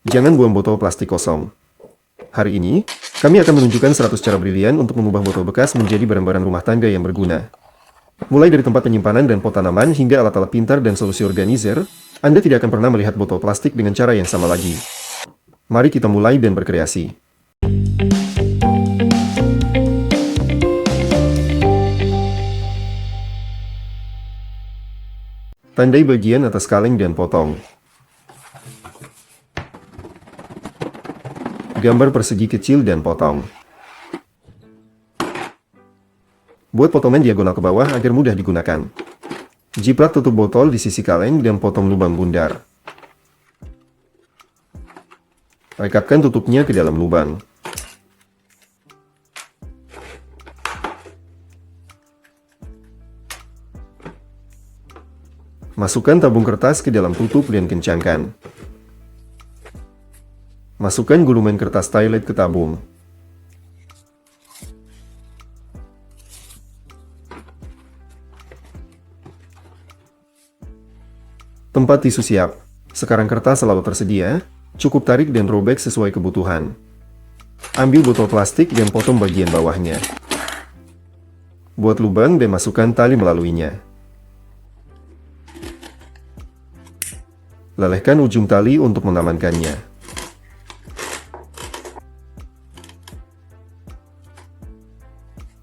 Jangan buang botol plastik kosong. Hari ini, kami akan menunjukkan 100 cara brilian untuk mengubah botol bekas menjadi barang-barang rumah tangga yang berguna. Mulai dari tempat penyimpanan dan pot tanaman hingga alat-alat pintar dan solusi organizer, Anda tidak akan pernah melihat botol plastik dengan cara yang sama lagi. Mari kita mulai dan berkreasi. Tandai bagian atas kaleng dan potong. Gambar persegi kecil dan potong. Buat potongan diagonal ke bawah agar mudah digunakan. Jiplak tutup botol di sisi kaleng dan potong lubang bundar. Rekatkan tutupnya ke dalam lubang. Masukkan tabung kertas ke dalam tutup dan kencangkan. Masukkan gulungan kertas toilet ke tabung. Tempat tisu siap. Sekarang kertas selalu tersedia, cukup tarik dan robek sesuai kebutuhan. Ambil botol plastik dan potong bagian bawahnya. Buat lubang dan masukkan tali melaluinya. Lelehkan ujung tali untuk mengamankannya.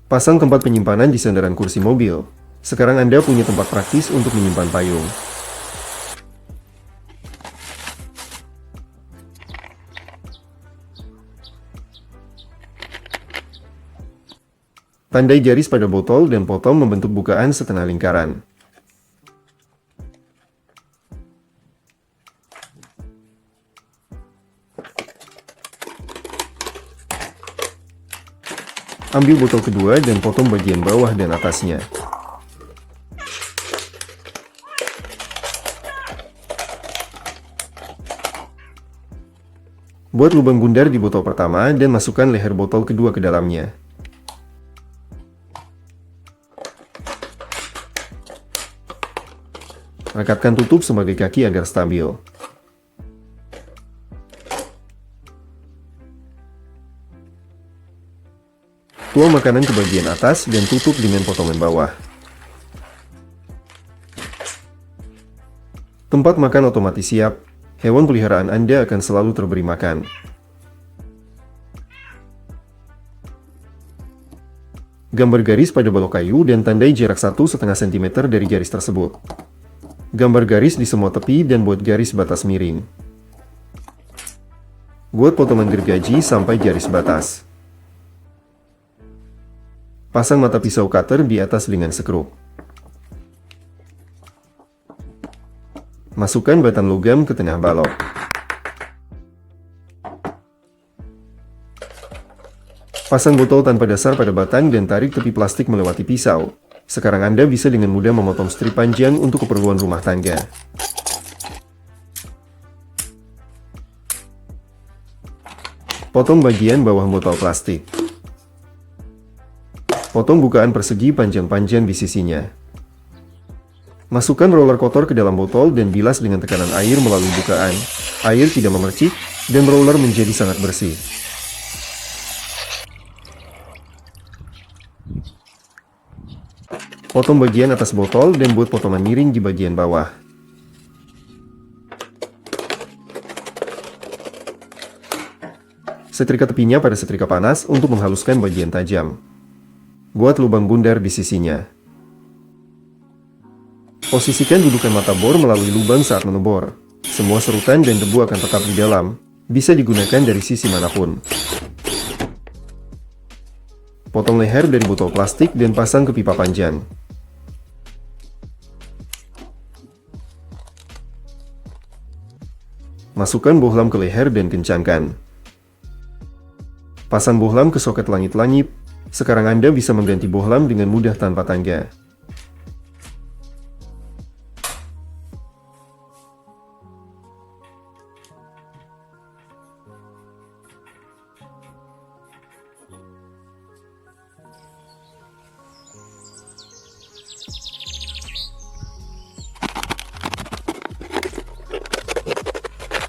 Pasang tempat penyimpanan di sandaran kursi mobil. Sekarang Anda punya tempat praktis untuk menyimpan payung. Tandai garis pada botol dan potong membentuk bukaan setengah lingkaran. Ambil botol kedua dan potong bagian bawah dan atasnya. Buat lubang bundar di botol pertama dan masukkan leher botol kedua ke dalamnya. Rekatkan tutup sebagai kaki agar stabil. Tuang makanan ke bagian atas dan tutup dengan potongan bawah. Tempat makan otomatis siap. Hewan peliharaan Anda akan selalu terberi makan. Gambar garis pada balok kayu dan tandai jarak 1,5 cm dari garis tersebut. Gambar garis di semua tepi dan buat garis batas miring. Buat potongan gergaji sampai garis batas. Pasang mata pisau cutter di atas dengan sekrup. Masukkan batang logam ke tengah balok. Pasang botol tanpa dasar pada batang dan tarik tepi plastik melewati pisau. Sekarang Anda bisa dengan mudah memotong strip panjang untuk keperluan rumah tangga. Potong bagian bawah botol plastik. Potong bukaan persegi panjang-panjang di sisinya. Masukkan roller kotor ke dalam botol dan bilas dengan tekanan air melalui bukaan. Air tidak memercik dan roller menjadi sangat bersih. Potong bagian atas botol dan buat potongan miring di bagian bawah. Setrika tepinya pada setrika panas untuk menghaluskan bagian tajam. Buat lubang bundar di sisinya. Posisikan dudukan mata bor melalui lubang saat menebor. Semua serutan dan debu akan tetap di dalam. Bisa digunakan dari sisi manapun. Potong leher dari botol plastik dan pasang ke pipa panjang. Masukkan bohlam ke leher dan kencangkan. Pasang bohlam ke soket langit-langit. Sekarang Anda bisa mengganti bohlam dengan mudah tanpa tangga.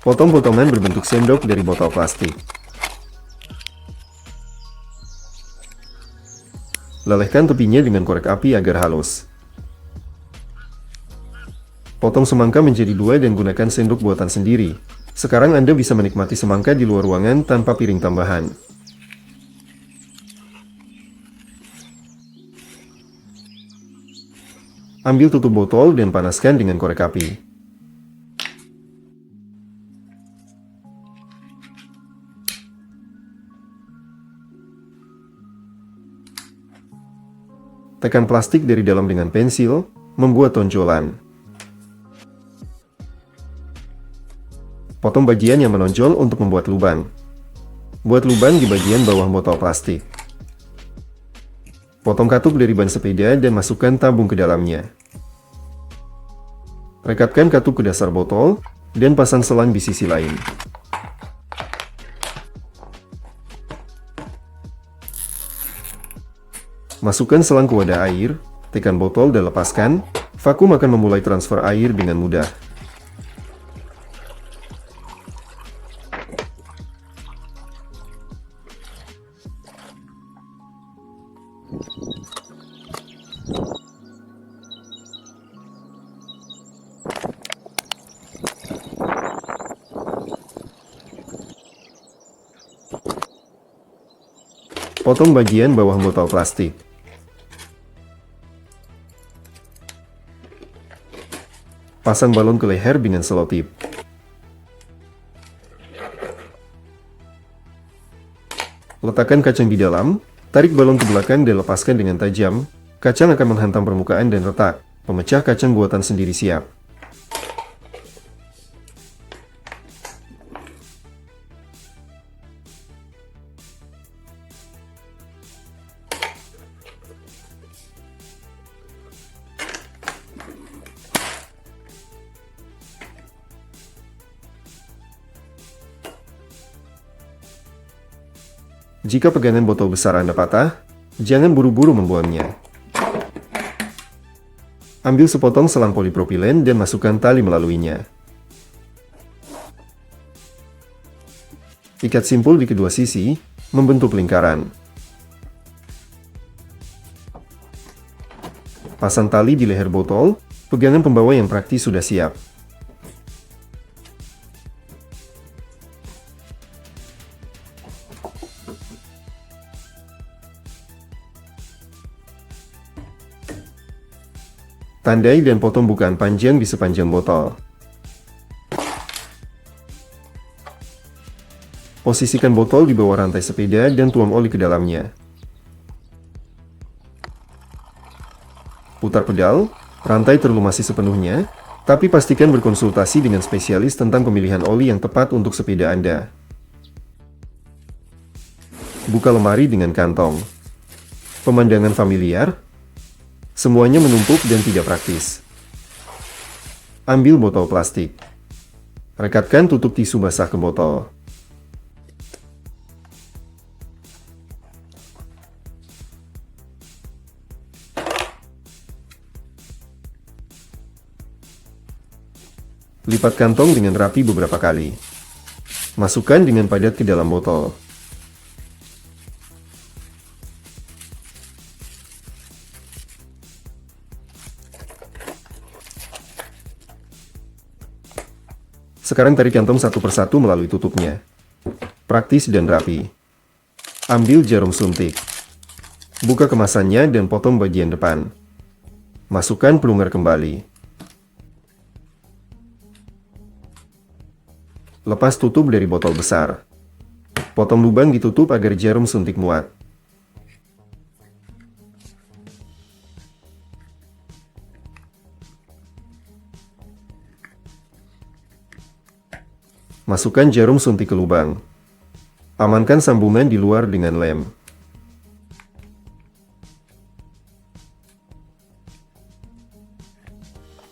Potong potongan berbentuk sendok dari botol plastik. Lelehkan tepinya dengan korek api agar halus. Potong semangka menjadi dua dan gunakan sendok buatan sendiri. Sekarang Anda bisa menikmati semangka di luar ruangan tanpa piring tambahan. Ambil tutup botol dan panaskan dengan korek api. Tekan plastik dari dalam dengan pensil, membuat tonjolan. Potong bagian yang menonjol untuk membuat lubang. Buat lubang di bagian bawah botol plastik. Potong katup dari ban sepeda dan masukkan tabung ke dalamnya. Rekatkan katup ke dasar botol, dan pasang selang di sisi lain. Masukkan selang ke wadah air, tekan botol dan lepaskan, vakum akan memulai transfer air dengan mudah. Potong bagian bawah botol plastik. Pasang balon ke leher dengan selotip. Letakkan kacang di dalam, tarik balon ke belakang dan lepaskan dengan tajam. Kacang akan menghantam permukaan dan retak. Pemecah kacang buatan sendiri siap. Jika pegangan botol besar Anda patah, jangan buru-buru membuangnya. Ambil sepotong selang polipropilen dan masukkan tali melaluinya. Ikat simpul di kedua sisi, membentuk lingkaran. Pasang tali di leher botol, pegangan pembawa yang praktis sudah siap. Tandai dan potong bukaan panjang di sepanjang botol. Posisikan botol di bawah rantai sepeda dan tuang oli ke dalamnya. Putar pedal, rantai terlumasi sepenuhnya, tapi pastikan berkonsultasi dengan spesialis tentang pemilihan oli yang tepat untuk sepeda Anda. Buka lemari dengan kantong. Pemandangan familiar. Semuanya menumpuk dan tidak praktis. Ambil botol plastik. Rekatkan tutup tisu basah ke botol. Lipat kantong dengan rapi beberapa kali. Masukkan dengan padat ke dalam botol. Sekarang tarik kantong satu persatu melalui tutupnya. Praktis dan rapi. Ambil jarum suntik. Buka kemasannya dan potong bagian depan. Masukkan pelungar kembali. Lepas tutup dari botol besar. Potong lubang ditutup agar jarum suntik muat. Masukkan jarum suntik ke lubang. Amankan sambungan di luar dengan lem.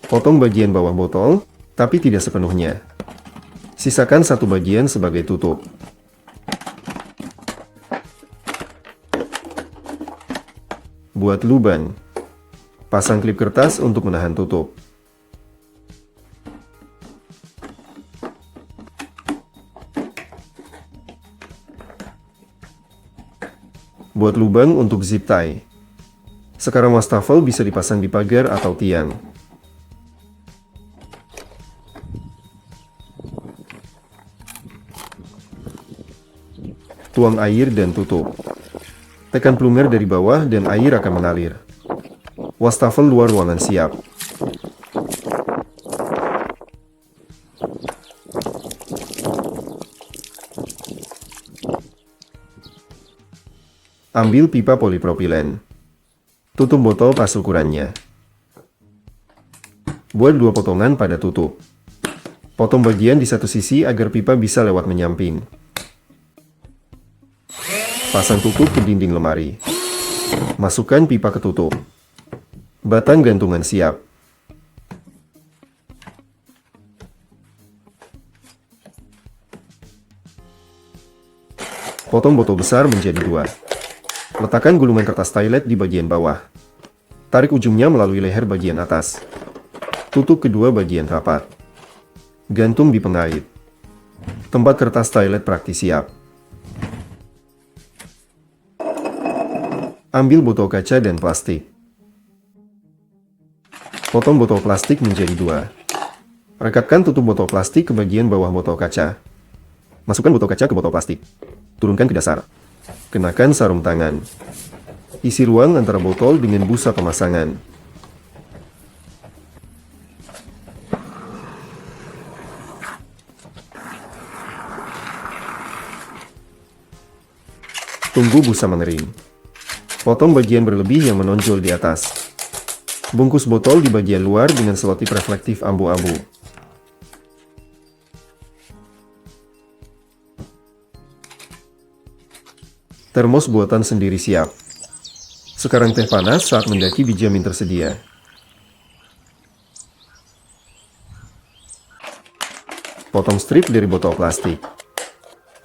Potong bagian bawah botol, tapi tidak sepenuhnya. Sisakan satu bagian sebagai tutup. Buat lubang. Pasang klip kertas untuk menahan tutup. Buat lubang untuk zip tie. Sekarang wastafel bisa dipasang di pagar atau tiang. Tuang air dan tutup. Tekan plumer dari bawah dan air akan mengalir. Wastafel luar ruangan siap. Ambil pipa polipropilen. Tutup botol pas ukurannya. Buat 2 potongan pada tutup. Potong bagian di satu sisi agar pipa bisa lewat menyamping. Pasang tutup ke dinding lemari. Masukkan pipa ke tutup. Batang gantungan siap. Potong botol besar menjadi 2. Letakkan gulungan kertas toilet di bagian bawah. Tarik ujungnya melalui leher bagian atas. Tutup kedua bagian rapat. Gantung di pengait. Tempat kertas toilet praktis siap. Ambil botol kaca dan plastik. Potong botol plastik menjadi 2. Rekatkan tutup botol plastik ke bagian bawah botol kaca. Masukkan botol kaca ke botol plastik. Turunkan ke dasar. Kenakan sarung tangan. Isi ruang antara botol dengan busa pemasangan. Tunggu busa mengering. Potong bagian berlebih yang menonjol di atas. Bungkus botol di bagian luar dengan selotip reflektif abu-abu. Termos buatan sendiri siap. Sekarang teh panas saat mendaki dijamin tersedia. Potong strip dari botol plastik.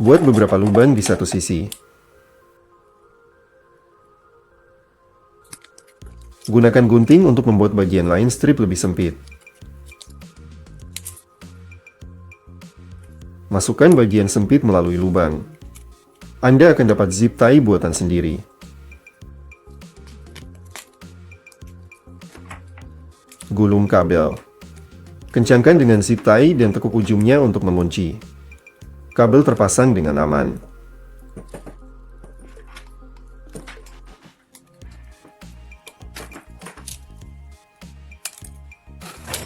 Buat beberapa lubang di satu sisi. Gunakan gunting untuk membuat bagian lain strip lebih sempit. Masukkan bagian sempit melalui lubang. Anda akan dapat zip tie buatan sendiri. Gulung kabel. Kencangkan dengan zip tie dan tekuk ujungnya untuk mengunci. Kabel terpasang dengan aman.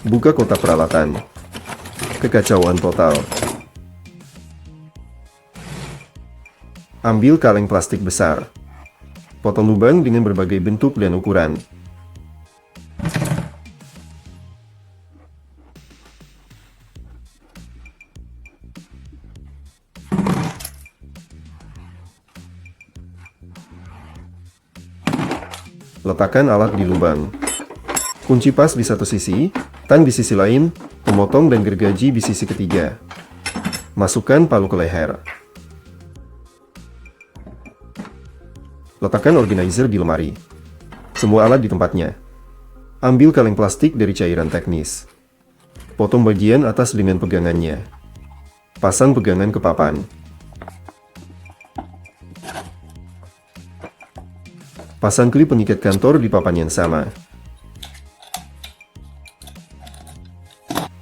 Buka kotak peralatan. Kekacauan total. Ambil kaleng plastik besar. Potong lubang dengan berbagai bentuk dan ukuran. Letakkan alat di lubang. Kunci pas di satu sisi, tang di sisi lain, pemotong dan gergaji di sisi ketiga. Masukkan palu ke leher. Letakkan organizer di lemari. Semua alat di tempatnya. Ambil kaleng plastik dari cairan teknis. Potong bagian atas dengan pegangannya. Pasang pegangan ke papan. Pasang klip pengikat kantor di papan yang sama.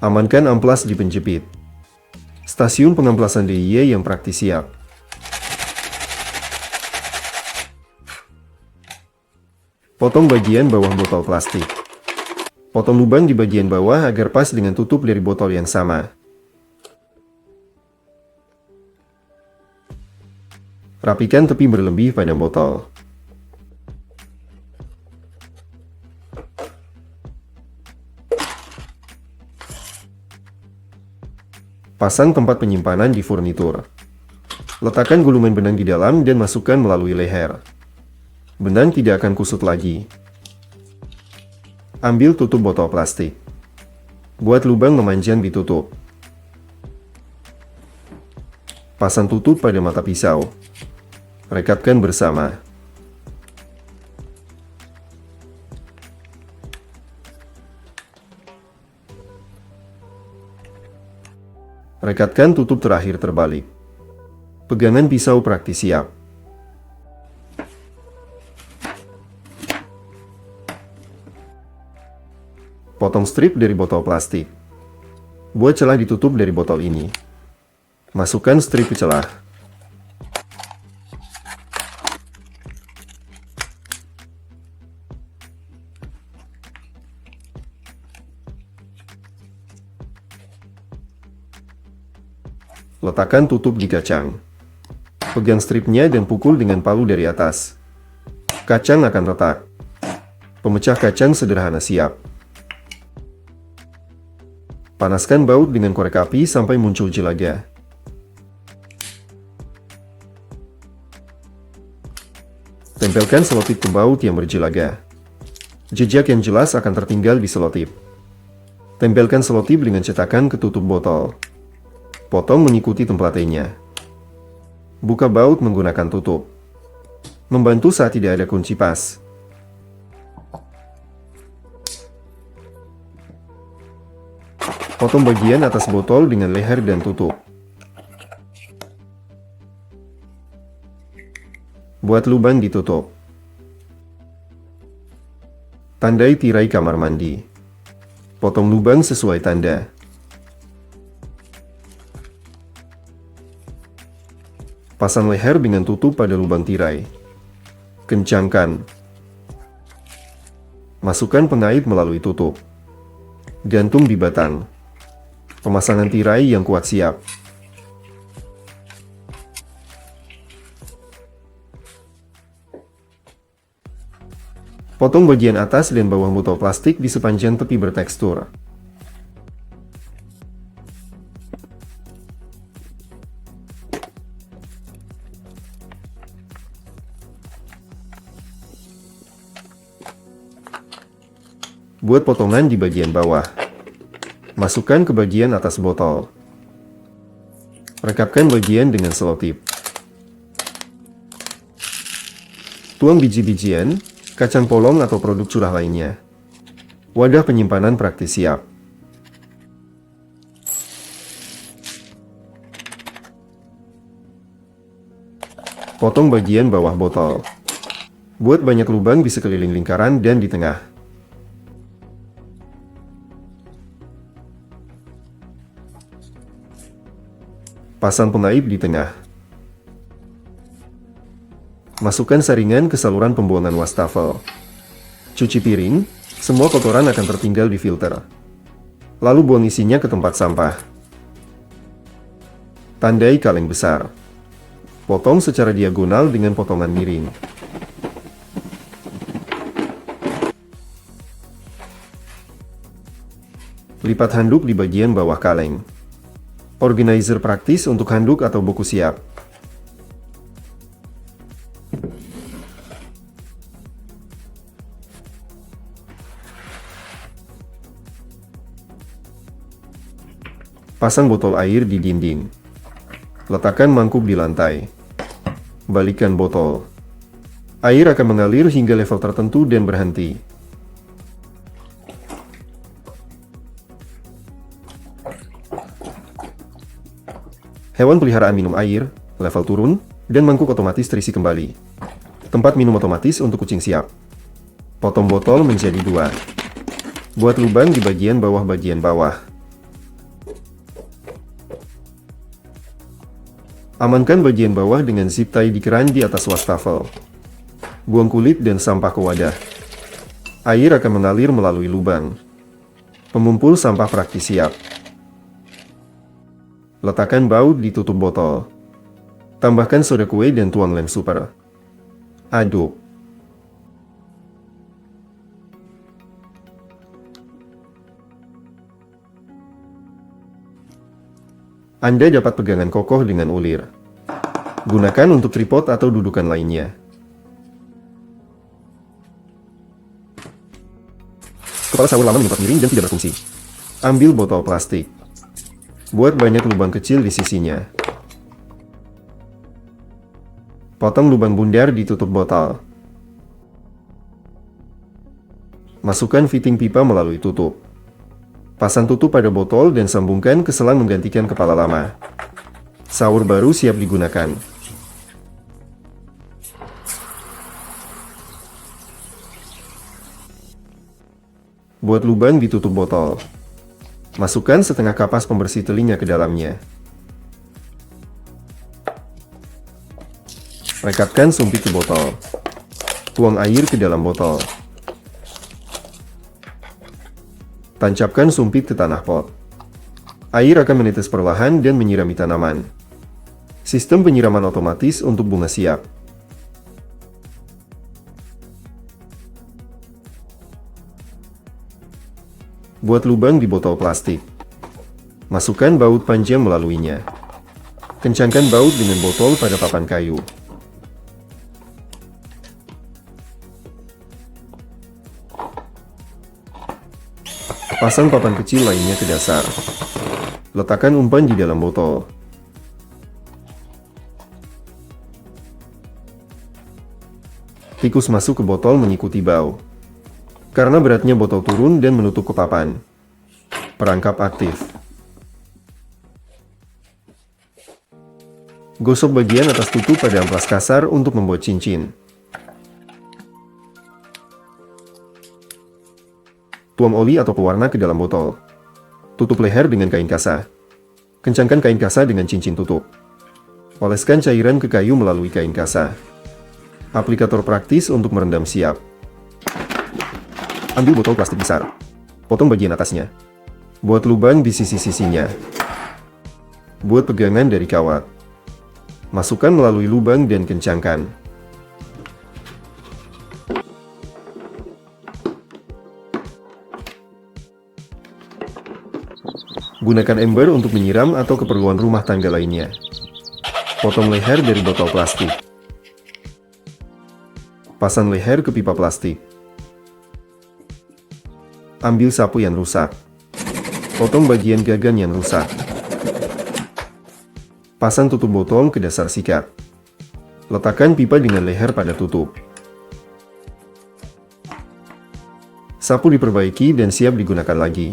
Amankan amplas di penjepit. Stasiun pengamplasan DIY yang praktis siap. Potong bagian bawah botol plastik. Potong lubang di bagian bawah agar pas dengan tutup dari botol yang sama. Rapikan tepi berlebih pada botol. Pasang tempat penyimpanan di furnitur. Letakkan gulungan benang di dalam dan masukkan melalui leher. Benang tidak akan kusut lagi. Ambil tutup botol plastik. Buat lubang memanjang di tutup. Pasang tutup pada mata pisau. Rekatkan bersama. Rekatkan tutup terakhir terbalik. Pegangan pisau praktis siap. Potong strip dari botol plastik. Buat celah ditutup dari botol ini. Masukkan strip ke celah. Letakkan tutup di kacang. Pegang stripnya dan pukul dengan palu dari atas. Kacang akan retak. Pemecah kacang sederhana siap. Panaskan baut dengan korek api sampai muncul jelaga. Tempelkan selotip ke baut yang berjelaga. Jejak yang jelas akan tertinggal di selotip. Tempelkan selotip dengan cetakan ke tutup botol. Potong mengikuti templatenya. Buka baut menggunakan tutup. Membantu saat tidak ada kunci pas. Potong bagian atas botol dengan leher dan tutup. Buat lubang ditutup. Tandai tirai kamar mandi. Potong lubang sesuai tanda. Pasang leher dengan tutup pada lubang tirai. Kencangkan. Masukkan pengait melalui tutup. Gantung di batang. Pemasangan tirai yang kuat siap. Potong bagian atas dan bawah botol plastik di sepanjang tepi bertekstur. Buat potongan di bagian bawah. Masukkan ke bagian atas botol. Rekatkan bagian dengan selotip. Tuang biji-bijian, kacang polong atau produk curah lainnya. Wadah penyimpanan praktis siap. Potong bagian bawah botol. Buat banyak lubang di sekeliling lingkaran dan di tengah. Pasang pengait di tengah. Masukkan saringan ke saluran pembuangan wastafel. Cuci piring, semua kotoran akan tertinggal di filter. Lalu buang isinya ke tempat sampah. Tandai kaleng besar. Potong secara diagonal dengan potongan miring. Lipat handuk di bagian bawah kaleng. Organizer praktis untuk handuk atau buku siap. Pasang botol air di dinding. Letakkan mangkuk di lantai. Balikkan botol. Air akan mengalir hingga level tertentu dan berhenti. Hewan peliharaan minum air, level turun, dan mangkuk otomatis terisi kembali. Tempat minum otomatis untuk kucing siap. Potong botol menjadi 2. Buat lubang di bagian bawah. Amankan bagian bawah dengan zip tie di keran di atas wastafel. Buang kulit dan sampah ke wadah. Air akan mengalir melalui lubang. Pemumpul sampah praktis siap. Letakkan baut di tutup botol. Tambahkan soda kue dan tuang lem super. Aduk. Anda dapat pegangan kokoh dengan ulir. Gunakan untuk tripod atau dudukan lainnya. Kepala saur lama menimpa miring dan tidak berfungsi. Ambil botol plastik. Buat banyak lubang kecil di sisinya. Potong lubang bundar di tutup botol. Masukkan fitting pipa melalui tutup. Pasang tutup pada botol dan sambungkan ke selang menggantikan kepala lama. Saur baru siap digunakan. Buat lubang di tutup botol. Masukkan setengah kapas pembersih telinga ke dalamnya. Rekatkan sumpit ke botol. Tuang air ke dalam botol. Tancapkan sumpit ke tanah pot. Air akan menetes perlahan dan menyirami tanaman. Sistem penyiraman otomatis untuk bunga siap. Buat lubang di botol plastik. Masukkan baut panjang melaluinya. Kencangkan baut dengan botol pada papan kayu. Pasang papan kecil lainnya ke dasar. Letakkan umpan di dalam botol. Tikus masuk ke botol mengikuti bau. Karena beratnya botol turun dan menutup ke papan. Perangkap aktif. Gosok bagian atas tutup pada amplas kasar untuk membuat cincin. Tuang oli atau pewarna ke dalam botol. Tutup leher dengan kain kasa. Kencangkan kain kasa dengan cincin tutup. Oleskan cairan ke kayu melalui kain kasa. Aplikator praktis untuk merendam siap. Ambil botol plastik besar. Potong bagian atasnya. Buat lubang di sisi-sisinya. Buat pegangan dari kawat. Masukkan melalui lubang dan kencangkan. Gunakan ember untuk menyiram atau keperluan rumah tangga lainnya. Potong leher dari botol plastik. Pasang leher ke pipa plastik. Ambil sapu yang rusak. Potong bagian gagan yang rusak. Pasang tutup botol ke dasar sikat. Letakkan pipa dengan leher pada tutup. Sapu diperbaiki dan siap digunakan lagi.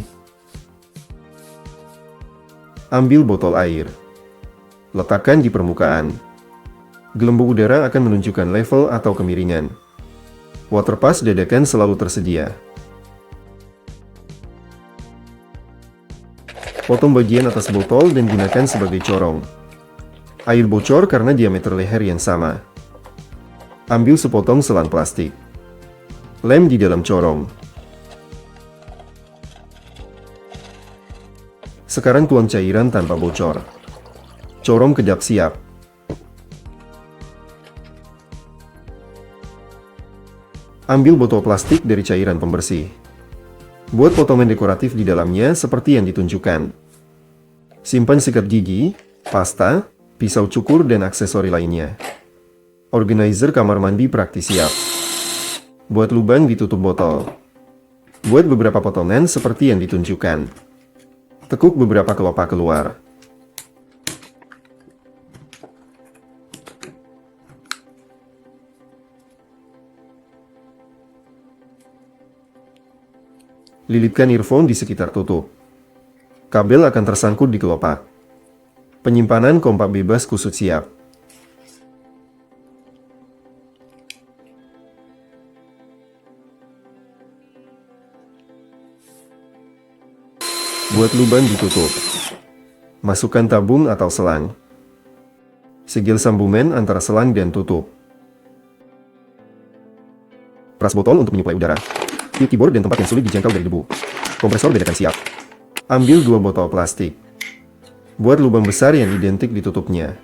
Ambil botol air. Letakkan di permukaan. Gelembung udara akan menunjukkan level atau kemiringan. Water pass dadakan selalu tersedia. Potong bagian atas botol dan gunakan sebagai corong. Air bocor karena diameter leher yang sama. Ambil sepotong selang plastik. Lem di dalam corong. Sekarang tuang cairan tanpa bocor. Corong kedap siap. Ambil botol plastik dari cairan pembersih. Buat potongan dekoratif di dalamnya seperti yang ditunjukkan. Simpan sikat gigi, pasta, pisau cukur, dan aksesori lainnya. Organizer kamar mandi praktis siap. Buat lubang di tutup botol. Buat beberapa potongan seperti yang ditunjukkan. Tekuk beberapa kelopak keluar. Lilitkan earphone di sekitar tutup. Kabel akan tersangkut di kelopak. Penyimpanan kompak bebas kusut siap. Buat lubang ditutup. Masukkan tabung atau selang. Segel sambungan antara selang dan tutup. Peras botol untuk menyuplai udara. Tip keyboard dan tempat yang sulit dijangkau dari debu. Kompresor dadakan siap. Ambil 2 botol plastik. Buat lubang besar yang identik ditutupnya.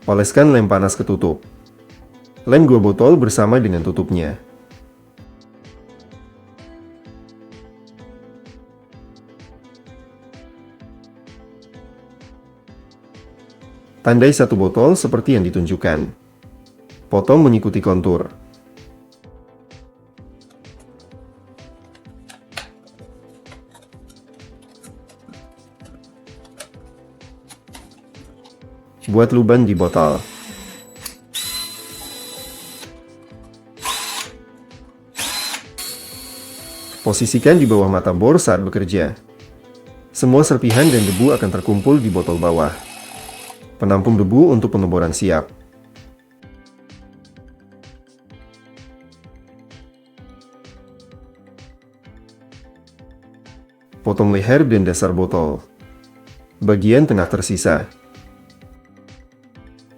Oleskan lem panas ke tutup. Lem 2 botol bersama dengan tutupnya. Tandai 1 botol seperti yang ditunjukkan. Potong mengikuti kontur. Buat lubang di botol. Posisikan di bawah mata bor saat bekerja. Semua serpihan dan debu akan terkumpul di botol bawah. Penampung debu untuk pengeboran siap. Potong leher dan dasar botol. Bagian tengah tersisa.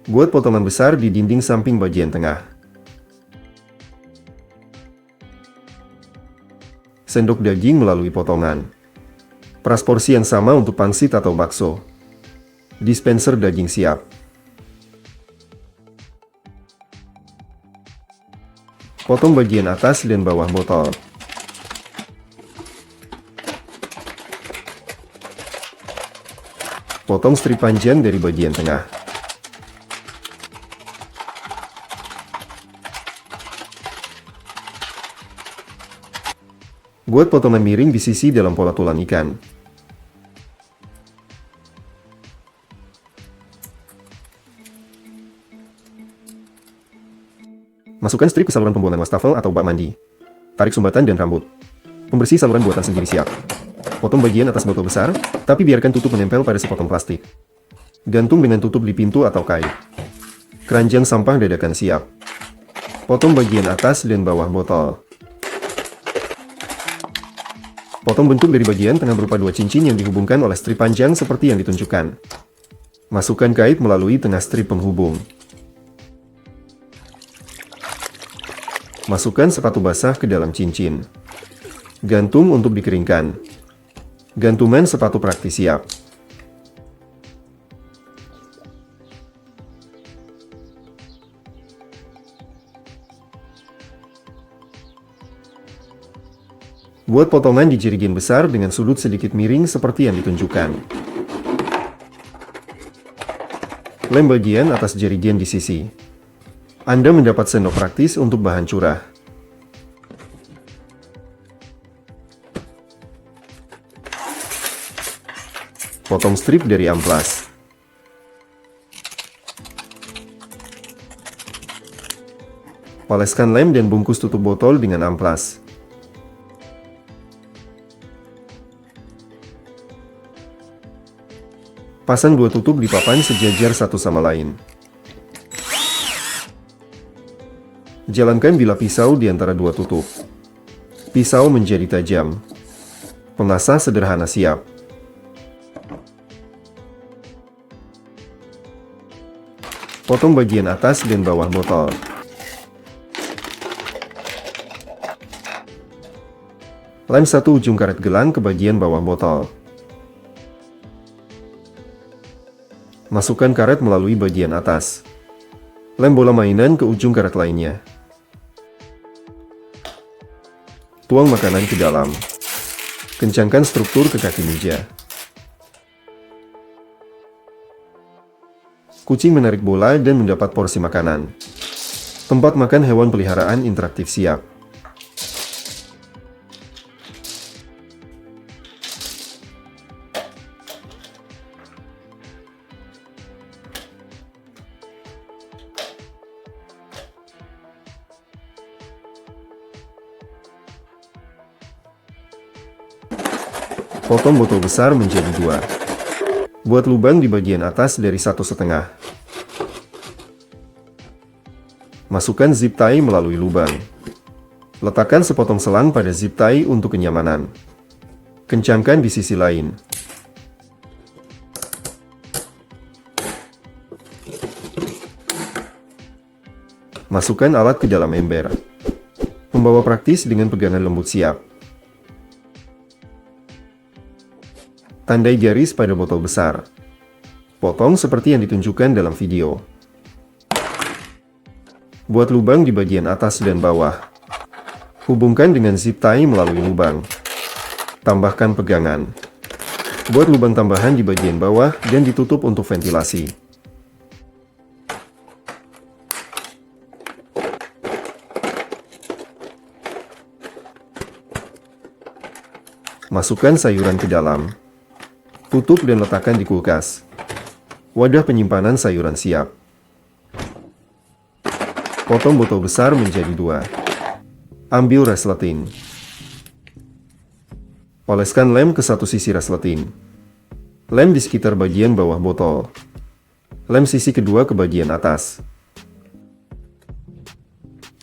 Buat potongan besar di dinding samping bagian tengah. Sendok daging melalui potongan. Peras porsi yang sama untuk pangsit atau bakso. Dispenser daging siap. Potong bagian atas dan bawah botol. Potong strip panjang dari bagian tengah. Buat potongan miring di sisi dalam pola tulang ikan. Masukkan strip ke saluran pembuangan wastafel atau bak mandi. Tarik sumbatan dan rambut. Pembersih saluran buatan sendiri siap. Potong bagian atas botol besar, tapi biarkan tutup menempel pada sepotong plastik. Gantung dengan tutup di pintu atau kait. Keranjang sampah dadakan siap. Potong bagian atas dan bawah botol. Potong bentuk dari bagian tengah berupa dua cincin yang dihubungkan oleh strip panjang seperti yang ditunjukkan. Masukkan kait melalui tengah strip penghubung. Masukkan sepatu basah ke dalam cincin. Gantung untuk dikeringkan. Gantungan sepatu praktis siap. Buat potongan di jerigen besar dengan sudut sedikit miring seperti yang ditunjukkan. Lem bagian atas jerigen di sisi. Anda mendapat sendok praktis untuk bahan curah. Potong strip dari amplas. Poleskan lem dan bungkus tutup botol dengan amplas. Pasang dua tutup di papan sejajar satu sama lain. Jalankan bilah pisau di antara dua tutup. Pisau menjadi tajam. Pengasah sederhana siap. Potong bagian atas dan bawah botol. Lem satu ujung karet gelang ke bagian bawah botol. Masukkan karet melalui bagian atas. Lem bola mainan ke ujung karet lainnya. Tuang makanan ke dalam. Kencangkan struktur ke kaki meja. Kucing menarik bola dan mendapat porsi makanan. Tempat makan hewan peliharaan interaktif siap. Potong botol besar menjadi dua. Buat lubang di bagian atas dari 1,5. Masukkan zip tie melalui lubang. Letakkan sepotong selang pada zip tie untuk kenyamanan. Kencangkan di sisi lain. Masukkan alat ke dalam ember. Membawa praktis dengan pegangan lembut siap. Tandai garis pada botol besar. Potong seperti yang ditunjukkan dalam video. Buat lubang di bagian atas dan bawah. Hubungkan dengan zip tie melalui lubang. Tambahkan pegangan. Buat lubang tambahan di bagian bawah dan ditutup untuk ventilasi. Masukkan sayuran ke dalam. Tutup dan letakkan di kulkas. Wadah penyimpanan sayuran siap. Potong botol besar menjadi dua. Ambil resleting. Oleskan lem ke satu sisi resleting. Lem di sekitar bagian bawah botol. Lem sisi kedua ke bagian atas.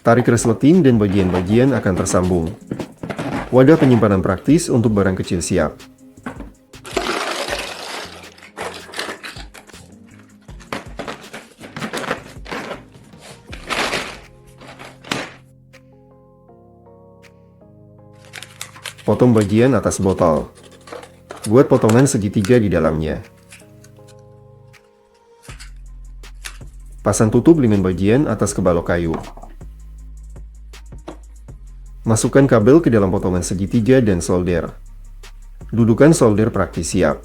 Tarik resleting dan bagian-bagian akan tersambung. Wadah penyimpanan praktis untuk barang kecil siap. Potong bagian atas botol. Buat potongan segitiga di dalamnya. Pasang tutup dengan bagian atas ke balok kayu. Masukkan kabel ke dalam potongan segitiga dan solder. Dudukan solder praktis siap.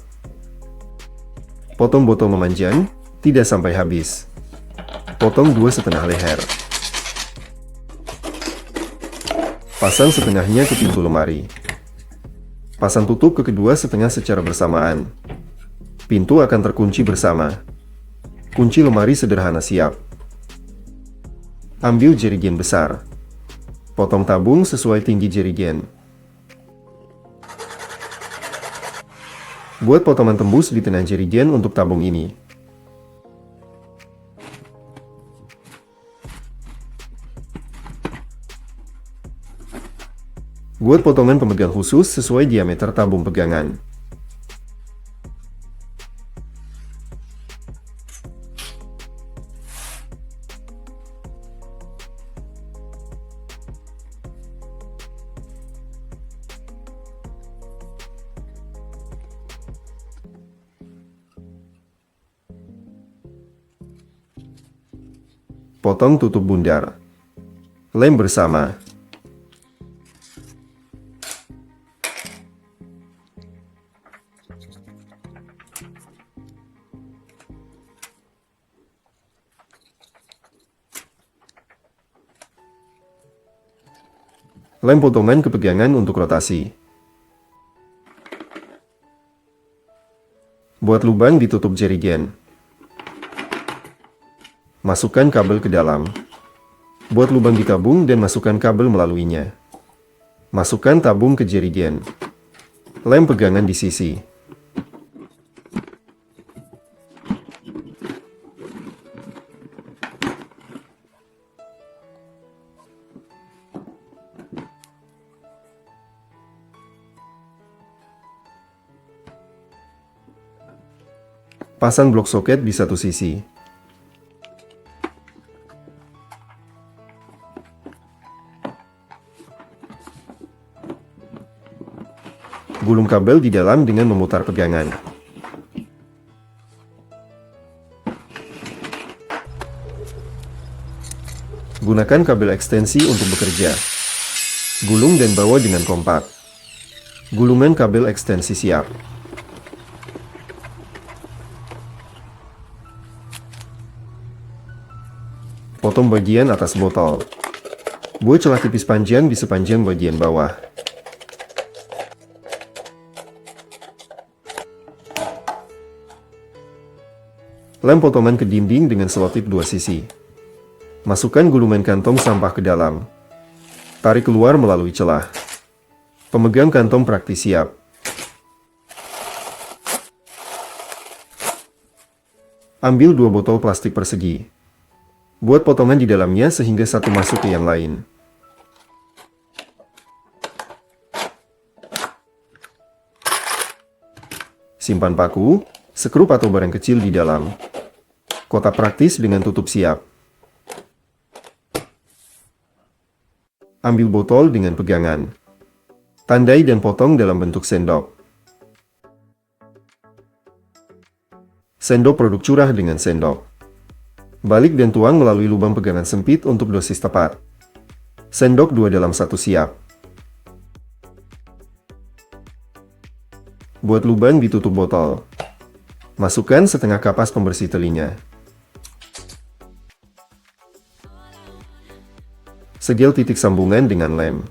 Potong botol memanjang, tidak sampai habis. Potong 2,5 leher. Pasang setengahnya ke pintu lemari. Pasang tutup ke kedua setengah secara bersamaan. Pintu akan terkunci bersama. Kunci lemari sederhana siap. Ambil jerigen besar. Potong tabung sesuai tinggi jerigen. Buat potongan tembus di tengah jerigen untuk tabung ini. Buat potongan pemegang khusus sesuai diameter tabung pegangan. Potong tutup bundar. Lem bersama. Lem potongan ke pegangan untuk rotasi. Buat lubang ditutup jerigen. Masukkan kabel ke dalam. Buat lubang di tabung dan masukkan kabel melaluinya. Masukkan tabung ke jerigen. Lem pegangan di sisi. Pasang blok soket di satu sisi. Gulung kabel di dalam dengan memutar pegangan. Gunakan kabel ekstensi untuk bekerja. Gulung dan bawa dengan kompak. Gulungan kabel ekstensi siap. Potong bagian atas botol. Buat celah tipis panjang di sepanjang bagian bawah. Lem potongan ke dinding dengan selotip dua sisi. Masukkan gulungan kantong sampah ke dalam. Tarik keluar melalui celah. Pemegang kantong praktis siap. Ambil 2 botol plastik persegi. Buat potongan di dalamnya sehingga satu masuk ke yang lain. Simpan paku, skrup atau barang kecil di dalam. Kotak praktis dengan tutup siap. Ambil botol dengan pegangan. Tandai dan potong dalam bentuk sendok. Sendok produk curah dengan sendok. Balik dan tuang melalui lubang pegangan sempit untuk dosis tepat. Sendok 2:1 siap. Buat lubang ditutup botol. Masukkan setengah kapas pembersih telinga. Segel titik sambungan dengan lem.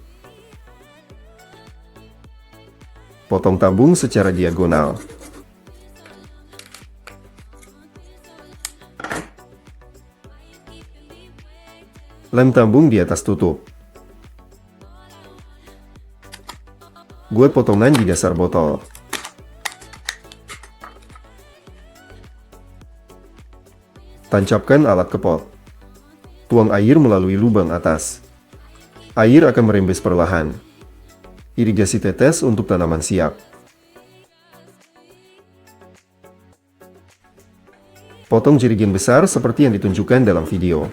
Potong tabung secara diagonal. Lem tabung di atas tutup. Buat Buat potongan di dasar botol. Tancapkan alat ke pot. Tuang air melalui lubang atas. Air akan merembes perlahan. Irigasi tetes untuk tanaman siap. Potong jerigen besar seperti yang ditunjukkan dalam video.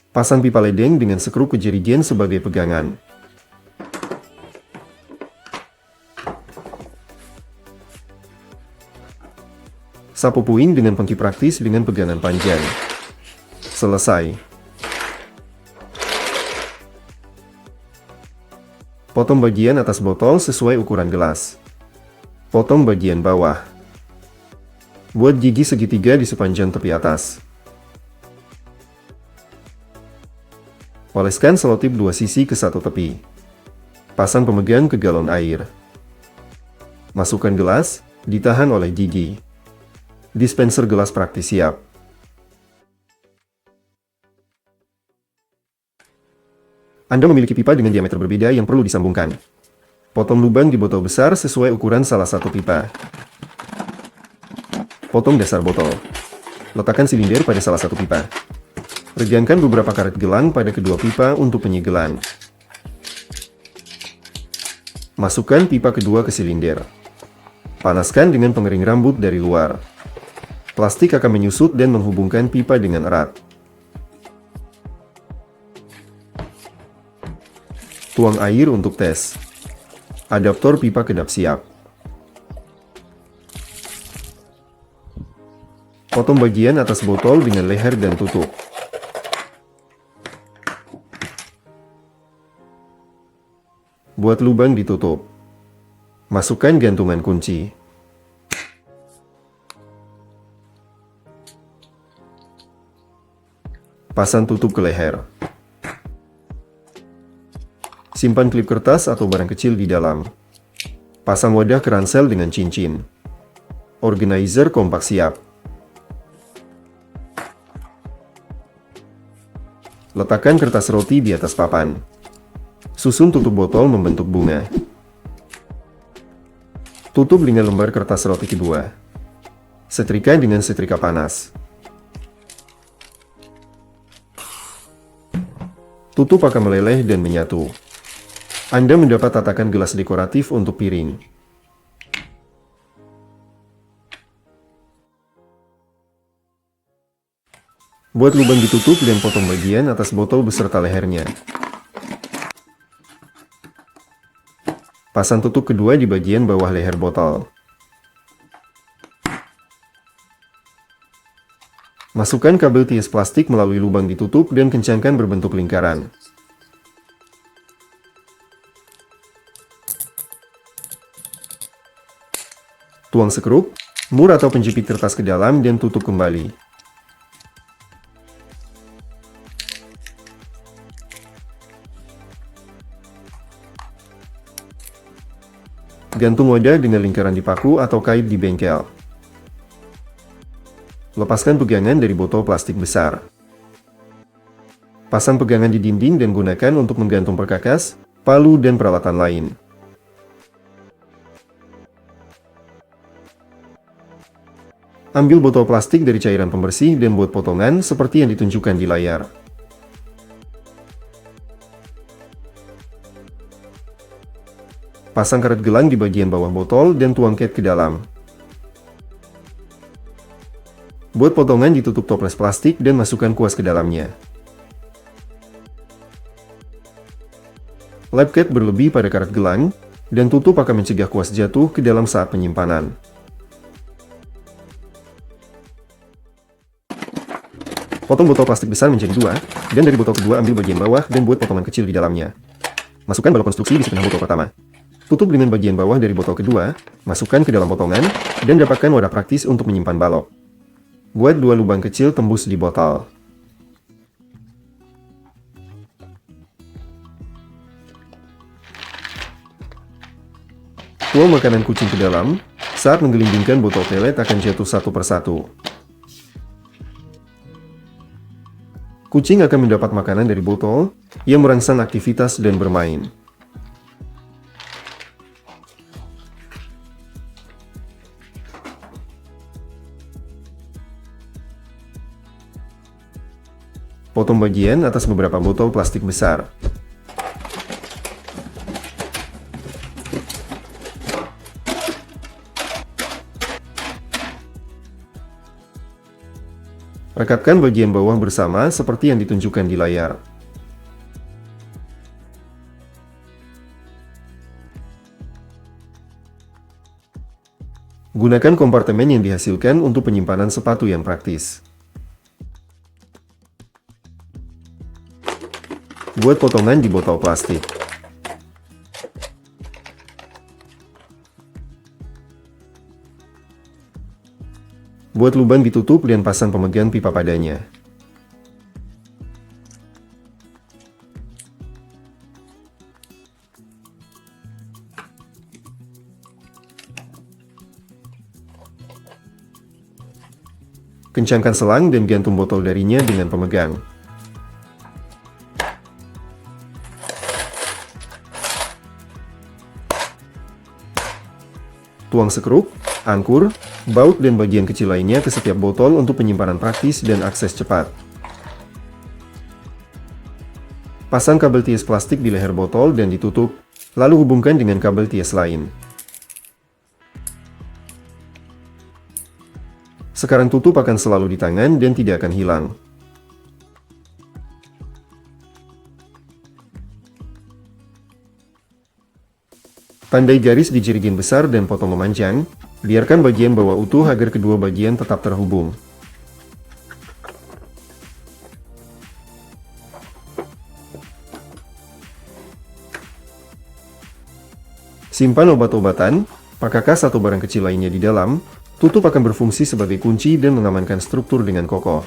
Pasang pipa ledeng dengan sekrup ke jerigen sebagai pegangan. Sapu puing dengan pengki praktis dengan pegangan panjang. Selesai. Potong bagian atas botol sesuai ukuran gelas. Potong bagian bawah. Buat gigi segitiga di sepanjang tepi atas. Oleskan selotip dua sisi ke satu tepi. Pasang pemegang ke galon air. Masukkan gelas, ditahan oleh gigi. Dispenser gelas praktis siap. Anda memiliki pipa dengan diameter berbeda yang perlu disambungkan. Potong lubang di botol besar sesuai ukuran salah satu pipa. Potong dasar botol. Letakkan silinder pada salah satu pipa. Regangkan beberapa karet gelang pada kedua pipa untuk penyegelan. Masukkan pipa kedua ke silinder. Panaskan dengan pengering rambut dari luar. Plastik akan menyusut dan menghubungkan pipa dengan erat. Tuang air untuk tes. Adaptor pipa kedap siap. Potong bagian atas botol dengan leher dan tutup. Buat lubang ditutup. Masukkan gantungan kunci. Pasang tutup ke leher. Simpan klip kertas atau barang kecil di dalam. Pasang wadah ke ransel dengan cincin. Organizer kompak siap. Letakkan kertas roti di atas papan. Susun tutup botol membentuk bunga. Tutup dengan lembar kertas roti kedua. Setrika dengan setrika panas. Tutup akan meleleh dan menyatu. Anda mendapat tatakan gelas dekoratif untuk piring. Buat lubang ditutup dan potong bagian atas botol beserta lehernya. Pasang tutup kedua di bagian bawah leher botol. Masukkan kabel tias plastik melalui lubang ditutup dan kencangkan berbentuk lingkaran. Tuang sekrup, mur atau penjepit kertas ke dalam dan tutup kembali. Gantung wadah dengan lingkaran di paku atau kait di bengkel. Lepaskan pegangan dari botol plastik besar. Pasang pegangan di dinding dan gunakan untuk menggantung perkakas, palu, dan peralatan lain. Ambil botol plastik dari cairan pembersih dan buat potongan seperti yang ditunjukkan di layar. Pasang karet gelang di bagian bawah botol dan tuang cat ke dalam. Buat potongan ditutup toples plastik dan masukkan kuas ke dalamnya. Lap cat berlebih pada karet gelang, dan tutup akan mencegah kuas jatuh ke dalam saat penyimpanan. Potong botol plastik besar menjadi dua, dan dari botol kedua ambil bagian bawah dan buat potongan kecil di dalamnya. Masukkan balok konstruksi di setengah botol pertama. Tutup dengan bagian bawah dari botol kedua, masukkan ke dalam potongan, dan dapatkan wadah praktis untuk menyimpan balok. Buat dua lubang kecil tembus di botol. Tuang makanan kucing ke dalam, saat menggelindingkan botol pelet akan jatuh satu persatu. Kucing akan mendapat makanan dari botol yang merangsang aktivitas dan bermain. Potong bagian atas beberapa botol plastik besar. Rekatkan bagian bawah bersama seperti yang ditunjukkan di layar. Gunakan kompartemen yang dihasilkan untuk penyimpanan sepatu yang praktis. Buat potongan di botol plastik. Buat lubang ditutup dan pasang pemegang pipa padanya. Kencangkan selang dan gantung botol darinya dengan pemegang. Tuang sekrup, angkur, baut dan bagian kecil lainnya ke setiap botol untuk penyimpanan praktis dan akses cepat. Pasang kabel tias plastik di leher botol dan ditutup, lalu hubungkan dengan kabel tias lain. Sekarang tutup akan selalu di tangan dan tidak akan hilang. Tandai garis di jerigen besar dan potong memanjang. Biarkan bagian bawah utuh agar kedua bagian tetap terhubung. Simpan obat-obatan, pakakas atau barang kecil lainnya di dalam. Tutup akan berfungsi sebagai kunci dan mengamankan struktur dengan kokoh.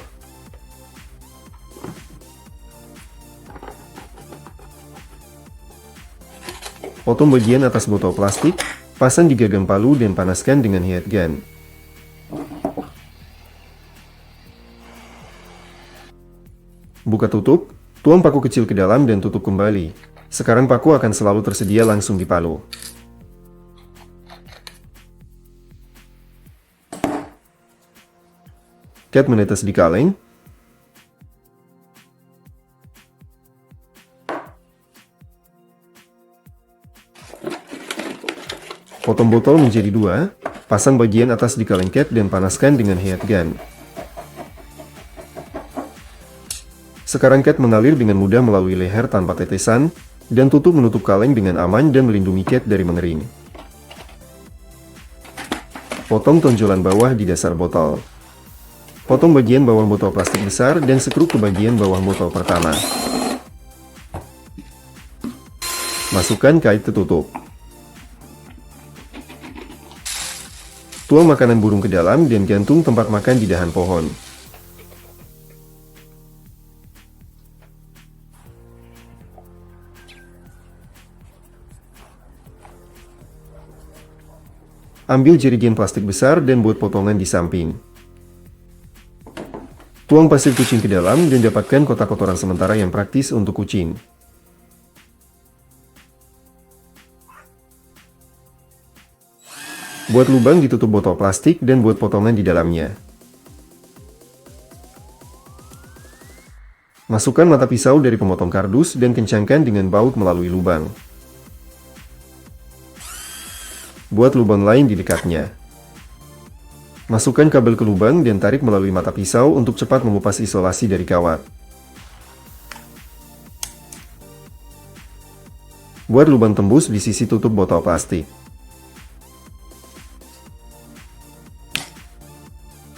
Potong bagian atas botol plastik, pasang di gagang palu dan panaskan dengan heat gun. Buka tutup, tuang paku kecil ke dalam dan tutup kembali. Sekarang paku akan selalu tersedia langsung di palu. Cat menetes di kaleng. Potong botol menjadi dua, pasang bagian atas di kaleng cat dan panaskan dengan heat gun. Sekarang cat mengalir dengan mudah melalui leher tanpa tetesan, dan tutup menutup kaleng dengan aman dan melindungi cat dari mengering. Potong tonjolan bawah di dasar botol. Potong bagian bawah botol plastik besar dan sekrup ke bagian bawah botol pertama. Masukkan kait tertutup. Tuang makanan burung ke dalam dan gantung tempat makan di dahan pohon. Ambil jerigen plastik besar dan buat potongan di samping. Tuang pasir kucing ke dalam dan dapatkan kotak kotoran sementara yang praktis untuk kucing. Buat lubang ditutup botol plastik dan buat potongan di dalamnya. Masukkan mata pisau dari pemotong kardus dan kencangkan dengan baut melalui lubang. Buat lubang lain di dekatnya. Masukkan kabel ke lubang dan tarik melalui mata pisau untuk cepat mengupas isolasi dari kawat. Buat lubang tembus di sisi tutup botol plastik.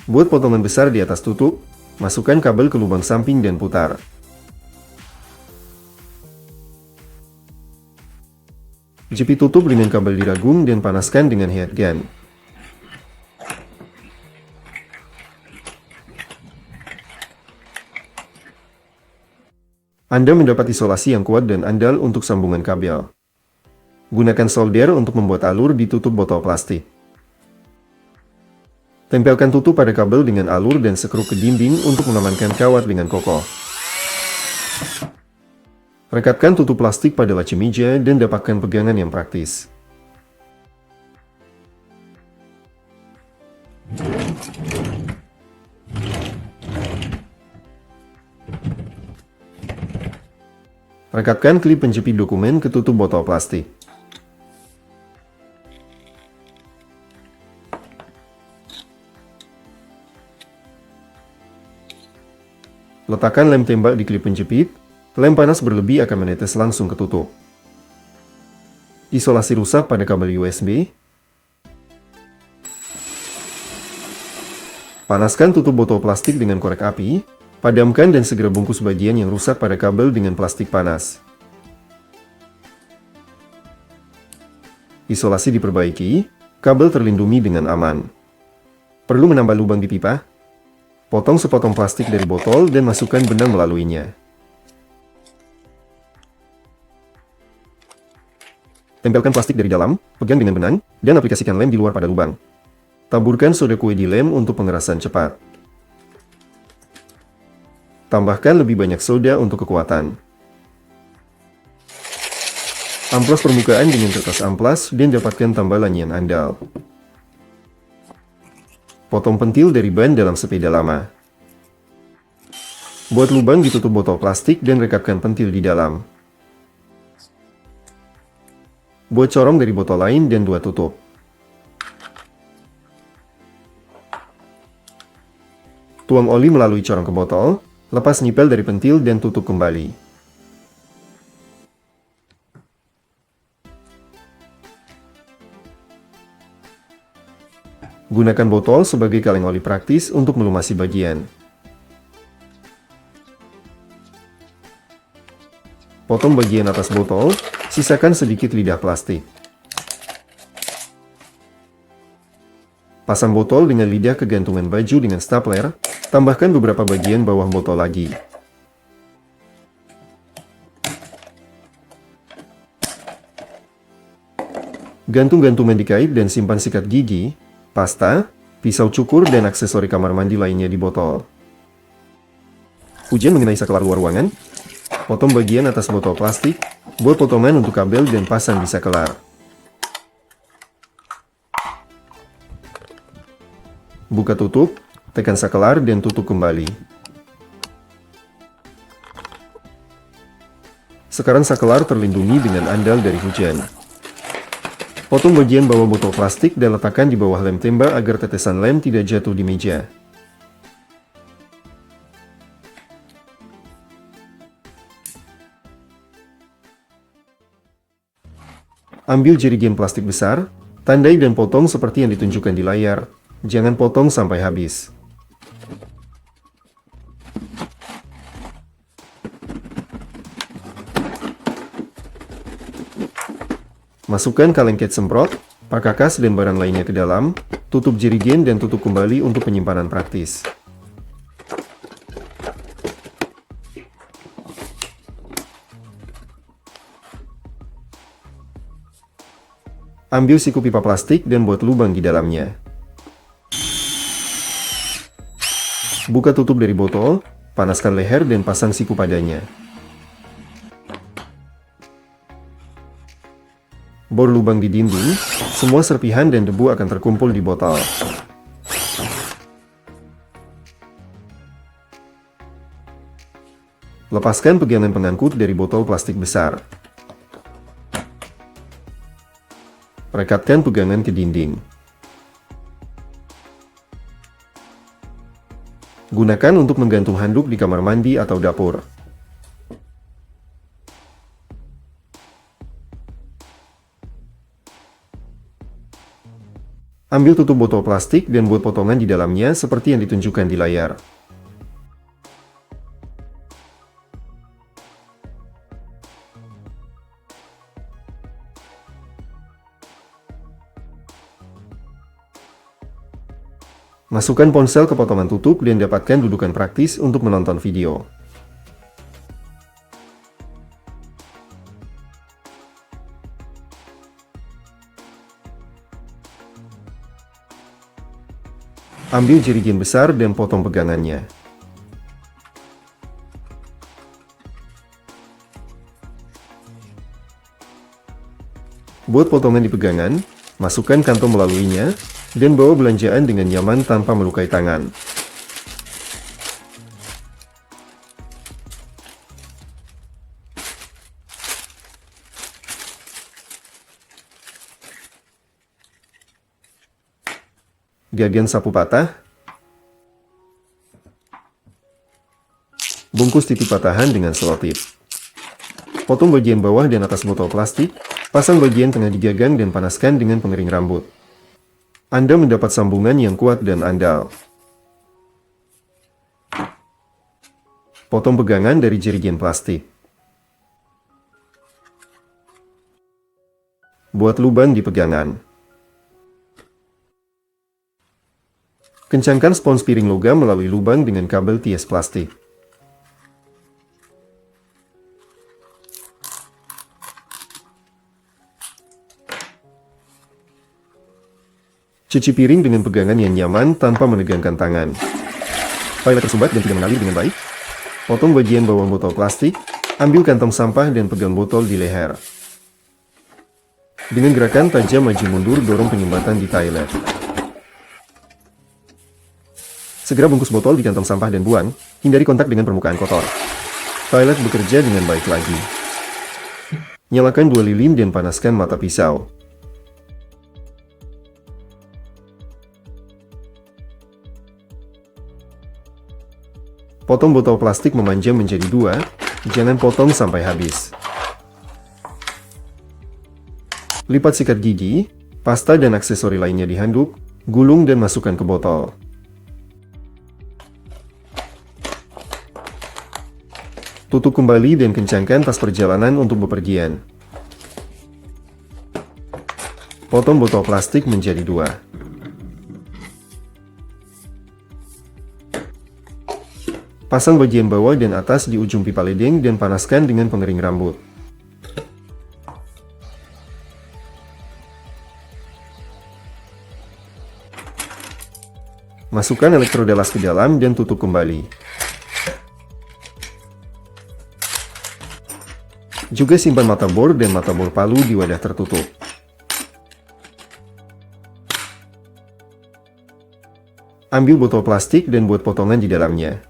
Buat potongan besar di atas tutup, masukkan kabel ke lubang samping dan putar. Jepit tutup dengan kabel diragung dan panaskan dengan heat gun. Anda mendapat isolasi yang kuat dan andal untuk sambungan kabel. Gunakan solder untuk membuat alur di tutup botol plastik. Tempelkan tutup pada kabel dengan alur dan sekrup ke dinding untuk mengamankan kawat dengan kokoh. Rekatkan tutup plastik pada laci meja dan dapatkan pegangan yang praktis. Rekatkan klip penjepit dokumen ke tutup botol plastik. Letakkan lem tembak di klip penjepit. Lem panas berlebih akan menetes langsung ke tutup. Isolasi rusak pada kabel USB. Panaskan tutup botol plastik dengan korek api. Padamkan dan segera bungkus bagian yang rusak pada kabel dengan plastik panas. Isolasi diperbaiki, kabel terlindungi dengan aman. Perlu menambah lubang di pipa? Potong sepotong plastik dari botol dan masukkan benang melaluinya. Tempelkan plastik dari dalam, pegang dengan benang, dan aplikasikan lem di luar pada lubang. Taburkan soda kue di lem untuk pengerasan cepat. Tambahkan lebih banyak soda untuk kekuatan. Amplas permukaan dengan kertas amplas dan dapatkan tambalan yang andal. Potong pentil dari ban dalam sepeda lama. Buat lubang di tutup botol plastik dan rekatkan pentil di dalam. Buat corong dari botol lain dan dua tutup. Tuang oli melalui corong ke botol. Lepas nipel dari pentil dan tutup kembali. Gunakan botol sebagai kaleng oli praktis untuk melumasi bagian. Potong bagian atas botol, sisakan sedikit lidah plastik. Pasang botol dengan lidah ke gantungan baju dengan stapler. Tambahkan beberapa bagian bawah botol lagi. Gantung gantungan dikait dan simpan sikat gigi, pasta, pisau cukur, dan aksesori kamar mandi lainnya di botol. Ujian mengenai sakelar luar ruangan. Potong bagian atas botol plastik, buat potongan untuk kabel dan pasang di sakelar. Buka tutup. Tekan sakelar dan tutup kembali. Sekarang sakelar terlindungi dengan andal dari hujan. Potong bagian bawah botol plastik dan letakkan di bawah lem tembak agar tetesan lem tidak jatuh di meja. Ambil jerigen plastik besar, tandai dan potong seperti yang ditunjukkan di layar. Jangan potong sampai habis. Masukkan kaleng cat semprot, perkakas, dan barang lainnya ke dalam, tutup jerigen dan tutup kembali untuk penyimpanan praktis. Ambil siku pipa plastik dan buat lubang di dalamnya. Buka tutup dari botol, panaskan leher dan pasang siku padanya. Bor lubang di dinding, semua serpihan dan debu akan terkumpul di botol. Lepaskan pegangan pengangkut dari botol plastik besar. Rekatkan pegangan ke dinding. Gunakan untuk menggantung handuk di kamar mandi atau dapur. Ambil tutup botol plastik dan buat potongan di dalamnya seperti yang ditunjukkan di layar. Masukkan ponsel ke potongan tutup dan dapatkan dudukan praktis untuk menonton video. Ambil jerigen besar dan potong pegangannya. Buat potongan di pegangan, masukkan kantong melaluinya, dan bawa belanjaan dengan nyaman tanpa melukai tangan. Gagan sapu patah, bungkus titik patahan dengan selotip. Potong bagian bawah dan atas botol plastik, pasang bagian tengah di gagang dan panaskan dengan pengering rambut. Anda mendapat sambungan yang kuat dan andal. Potong pegangan dari jerigen plastik. Buat lubang di pegangan. Kencangkan spons piring logam melalui lubang dengan kabel ties plastik. Cuci piring dengan pegangan yang nyaman tanpa menegangkan tangan. Toilet tersumbat dan tidak mengalir dengan baik. Potong bagian bawah botol plastik, ambil kantong sampah dan pegang botol di leher. Dengan gerakan tajam maju mundur, dorong penyumbatan di toilet. Segera bungkus botol di kantong sampah dan buang, hindari kontak dengan permukaan kotor. Toilet bekerja dengan baik lagi. Nyalakan 2 lilin dan panaskan mata pisau. Potong botol plastik memanjang menjadi 2, jangan potong sampai habis. Lipat sikat gigi, pasta dan aksesori lainnya di handuk, gulung dan masukkan ke botol. Tutup kembali dan kencangkan tas perjalanan untuk bepergian. Potong botol plastik menjadi 2. Pasang bagian bawah dan atas di ujung pipa ledeng dan panaskan dengan pengering rambut. Masukkan elektrodelas ke dalam dan tutup kembali. Juga simpan mata bor dan mata bor palu di wadah tertutup. Ambil botol plastik dan buat potongan di dalamnya.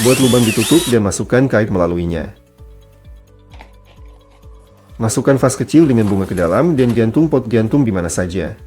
Buat lubang ditutup dan masukkan kait melaluinya. Masukkan vas kecil dengan bunga ke dalam dan gantung pot gantung di mana saja.